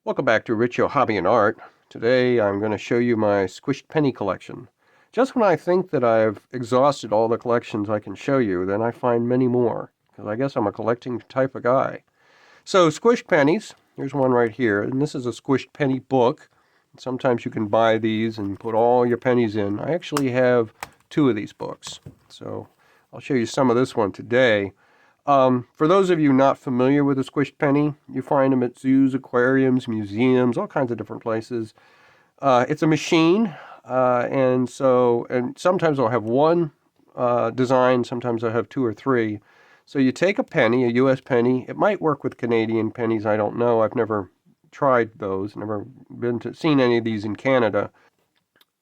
Welcome back to Rich Yo Hobby and Art. Today I'm going to show you my squished penny collection. Just when I think that I've exhausted all the collections I can show you, then I find many more, because I guess I'm a collecting type of guy. So squished pennies, here's one right here, and this is a squished penny book. Sometimes you can buy these and put all your pennies in. I actually have two of these books, so I'll show you some of this one today. For those of you not familiar with a squished penny, you find them at zoos, aquariums, museums, all kinds of different places. It's a machine, and sometimes I'll have one design, sometimes I'll have two or three. So you take a penny, a U.S. penny. It might work with Canadian pennies, I don't know. I've never tried those, never seen any of these in Canada.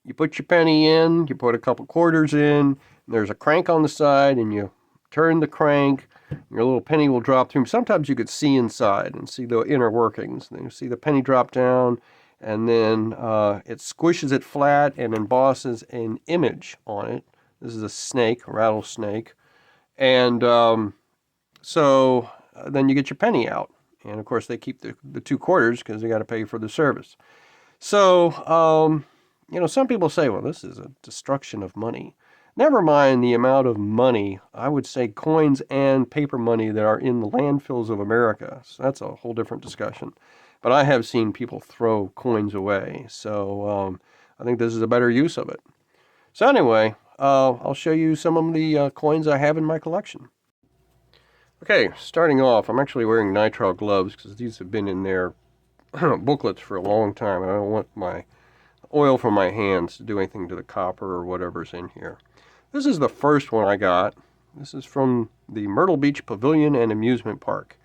You put your penny in, you put a couple quarters in, there's a crank on the side, and you turn the crank, your little penny will drop through. Sometimes you could see inside and see the inner workings. Then you see the penny drop down, and then it squishes it flat and embosses an image on it. This is a snake, a rattlesnake. And then you get your penny out. And of course, they keep the two quarters because they got to pay for the service. So, some people say, well, this is a destruction of money. Never mind the amount of money, I would say coins and paper money that are in the landfills of America. So that's a whole different discussion. But I have seen people throw coins away. So I think this is a better use of it. So anyway, I'll show you some of the coins I have in my collection. Okay, starting off, I'm actually wearing nitrile gloves because these have been in their booklets for a long time. And I don't want my oil from my hands to do anything to the copper or whatever's in here. This is the first one I got. This is from the Myrtle Beach Pavilion and Amusement Park.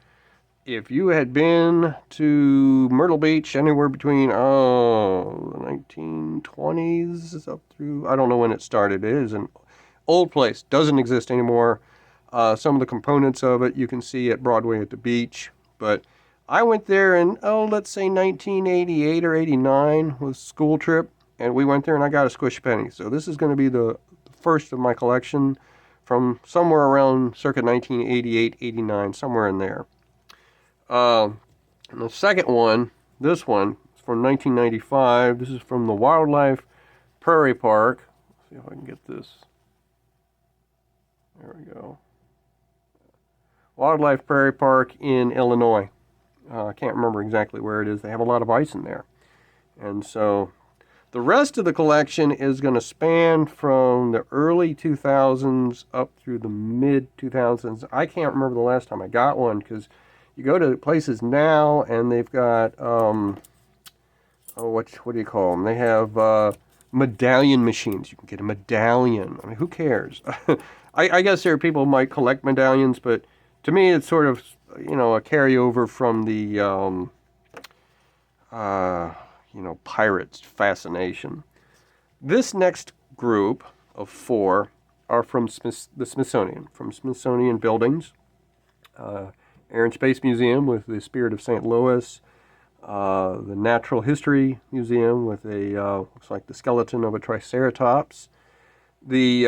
If you had been to Myrtle Beach anywhere between, the 1920s up through, I don't know when it started. It is an old place. Doesn't exist anymore. Some of the components of it you can see at Broadway at the beach. But I went there in, let's say 1988 or 89 with a school trip. And we went there and I got a squish penny. So this is going to be the first of my collection from somewhere around circa 1988, 89, somewhere in there. And the second one, this one, is from 1995. This is from the Wildlife Prairie Park. Let's see if I can get this. There we go. Wildlife Prairie Park in Illinois. I can't remember exactly where it is. They have a lot of ice in there. And so the rest of the collection is going to span from the early 2000s up through the mid 2000s. I can't remember the last time I got one because you go to places now and they've got, what do you call them? They have medallion machines. You can get a medallion. I mean, who cares? I guess there are people who might collect medallions, but to me it's sort of, a carryover from the, pirates fascination. This next group of four are from the Smithsonian, from Smithsonian buildings. Air and Space Museum with the Spirit of St. Louis, the Natural History Museum with looks like the skeleton of a Triceratops, the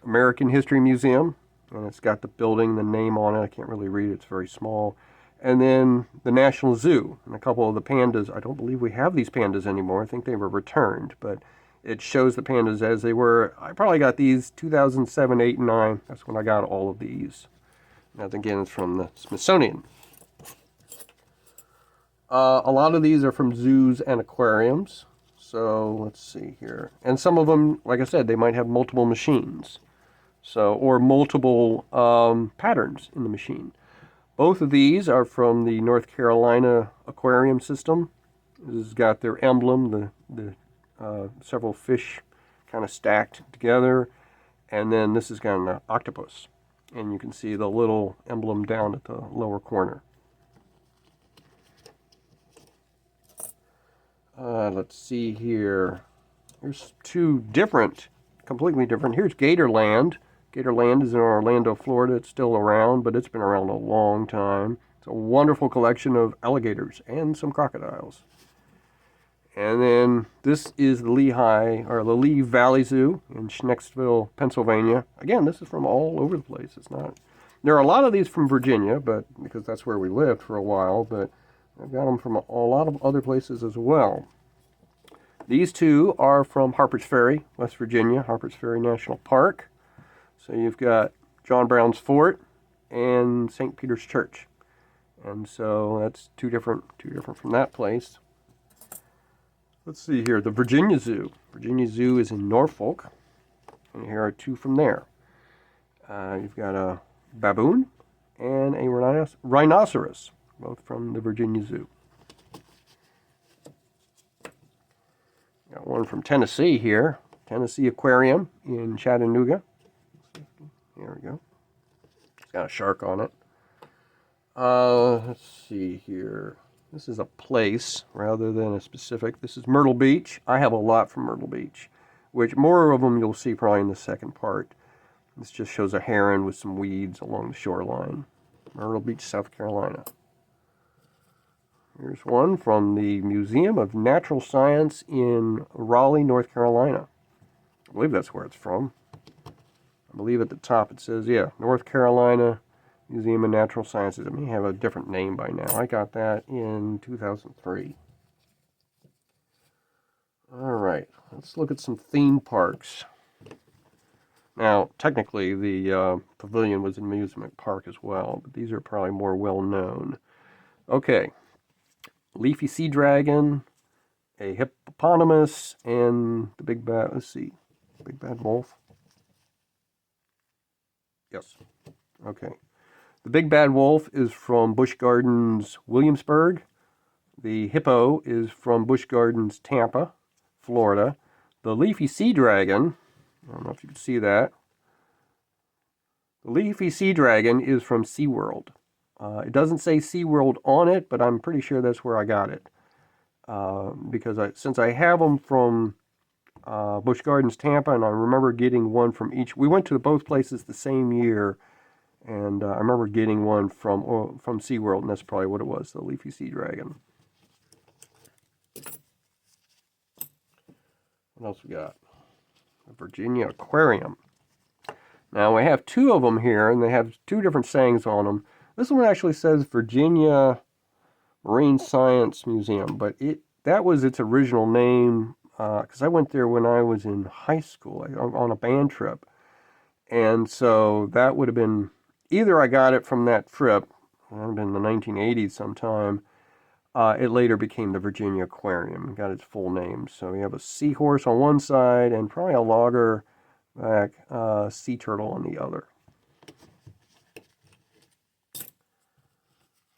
American History Museum, and it's got the building, the name on it. I can't really read it, it's very small. And then the National Zoo, and a couple of the pandas. I don't believe we have these pandas anymore. I think they were returned, but it shows the pandas as they were. I probably got these 2007, 8, and 9. That's when I got all of these. That again is from the Smithsonian. A lot of these are from zoos and aquariums. So let's see here. And some of them, like I said, they might have multiple machines. Or multiple patterns in the machine. Both of these are from the North Carolina aquarium system. This has got their emblem, the several fish kind of stacked together. And then this has got an octopus. And you can see the little emblem down at the lower corner. Let's see here. Here's two completely different. Here's Gatorland. Gatorland is in Orlando, Florida. It's still around, but it's been around a long time. It's a wonderful collection of alligators and some crocodiles. And then this is the Lehigh Valley Zoo in Schnecksville, Pennsylvania. Again, this is from all over the place. It's not. There are a lot of these from Virginia, but because that's where we lived for a while. But I've got them from a lot of other places as well. These two are from Harpers Ferry, West Virginia, Harpers Ferry National Park. So you've got John Brown's Fort and St. Peter's Church. And so that's two different from that place. Let's see here, the Virginia Zoo. Virginia Zoo is in Norfolk, and here are two from there. You've got a baboon and a rhinoceros, both from the Virginia Zoo. Got one from Tennessee here, Tennessee Aquarium in Chattanooga. There we go. It's got a shark on it. Let's see here. This is a place rather than a specific. This is Myrtle Beach. I have a lot from Myrtle Beach, which more of them you'll see probably in the second part. This just shows a heron with some weeds along the shoreline. Myrtle Beach, South Carolina. Here's one from the Museum of Natural Science in Raleigh, North Carolina. I believe that's where it's from. I believe at the top it says, yeah, North Carolina Museum of Natural Sciences. It may have a different name by now. I got that in 2003. All right, let's look at some theme parks. Now, technically, the pavilion was in Amusement Park as well, but these are probably more well-known. Okay, Leafy Sea Dragon, a hippopotamus, and the big bad, let's see, big bad wolf. Yes, okay. The Big Bad Wolf is from Busch Gardens, Williamsburg. The hippo is from Busch Gardens, Tampa, Florida. The Leafy Sea Dragon, I don't know if you can see that. The Leafy Sea Dragon is from SeaWorld. It doesn't say SeaWorld on it, but I'm pretty sure that's where I got it. Because since I have them from Busch Gardens, Tampa, and I remember getting one from each. We went to both places the same year. And I remember getting one from SeaWorld, and that's probably what it was, the Leafy Sea Dragon. What else we got? The Virginia Aquarium. Now, we have two of them here, and they have two different sayings on them. This one actually says Virginia Marine Science Museum, but that was its original name, because I went there when I was in high school on a band trip. And so that would have been... Either I got it from that trip, it would have been in the 1980s sometime. It later became the Virginia Aquarium, got its full name. So we have a seahorse on one side and probably a loggerback sea turtle on the other.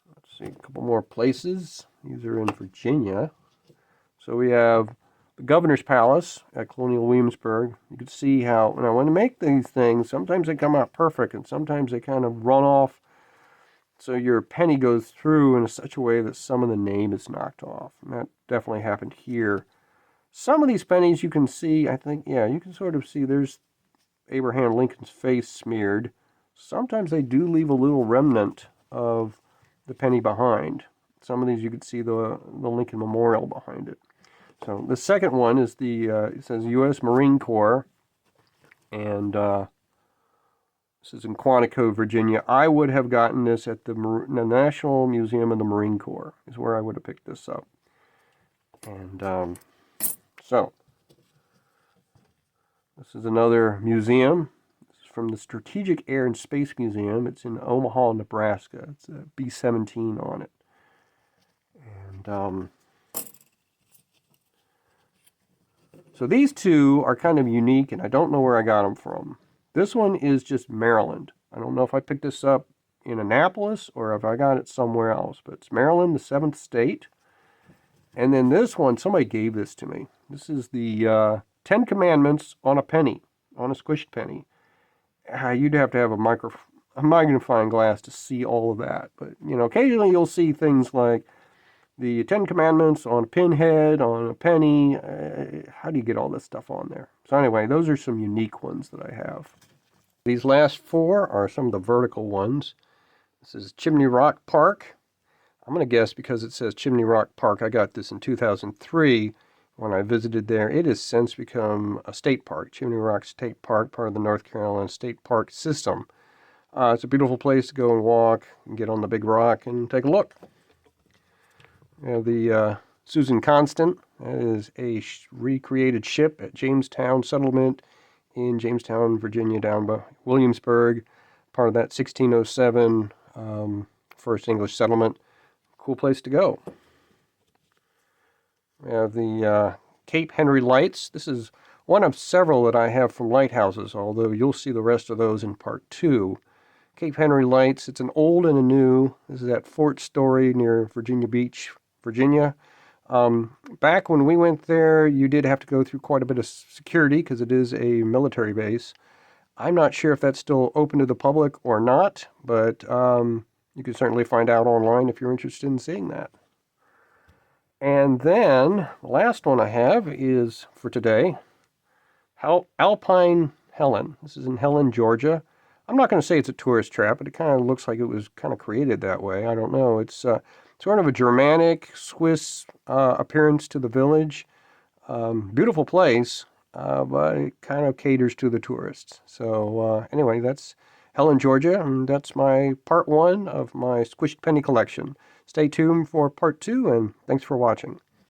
Let's see, a couple more places. These are in Virginia. So we have the Governor's Palace at Colonial Williamsburg. You can see how, now when I make these things, sometimes they come out perfect and sometimes they kind of run off. So your penny goes through in such a way that some of the name is knocked off. And that definitely happened here. Some of these pennies you can see, I think, yeah, you can sort of see there's Abraham Lincoln's face smeared. Sometimes they do leave a little remnant of the penny behind. Some of these you can see the Lincoln Memorial behind it. So the second one is it says U.S. Marine Corps, and this is in Quantico, Virginia. I would have gotten this at the National Museum of the Marine Corps, is where I would have picked this up. And so, this is another museum. This is from the Strategic Air and Space Museum. It's in Omaha, Nebraska. It's a B-17 on it. And so these two are kind of unique, and I don't know where I got them from. This one is just Maryland. I don't know if I picked this up in Annapolis or if I got it somewhere else, but it's Maryland, the 7th state. And then this one, somebody gave this to me. This is the 10 Commandments on a penny, on a squished penny. You'd have to have a magnifying glass to see all of that. But, you know, occasionally you'll see things like the 10 Commandments on a pinhead, on a penny. How do you get all this stuff on there? So anyway, those are some unique ones that I have. These last four are some of the vertical ones. This is Chimney Rock Park. I'm going to guess because it says Chimney Rock Park, I got this in 2003 when I visited there. It has since become a state park, Chimney Rock State Park, part of the North Carolina State Park system. It's a beautiful place to go and walk and get on the big rock and take a look. We have the Susan Constant. That is a recreated ship at Jamestown Settlement in Jamestown, Virginia, down by Williamsburg, part of that 1607 first English settlement. Cool place to go. We have the Cape Henry lights. This is one of several that I have from lighthouses, although you'll see the rest of those in part 2. Cape Henry lights, it's an old and a new. This is at Fort Story near Virginia Beach, Virginia. Back when we went there, you did have to go through quite a bit of security because it is a military base. I'm not sure if that's still open to the public or not, but you can certainly find out online if you're interested in seeing that. And then the last one I have is for today, Alpine Helen. This is in Helen, Georgia. I'm not going to say it's a tourist trap, but it kind of looks like it was kind of created that way. I don't know. It's sort of a Germanic, Swiss appearance to the village. Beautiful place, but it kind of caters to the tourists. So anyway, that's Helen, Georgia, and that's my part 1 of my Squished penny collection. Stay tuned for part 2, and thanks for watching.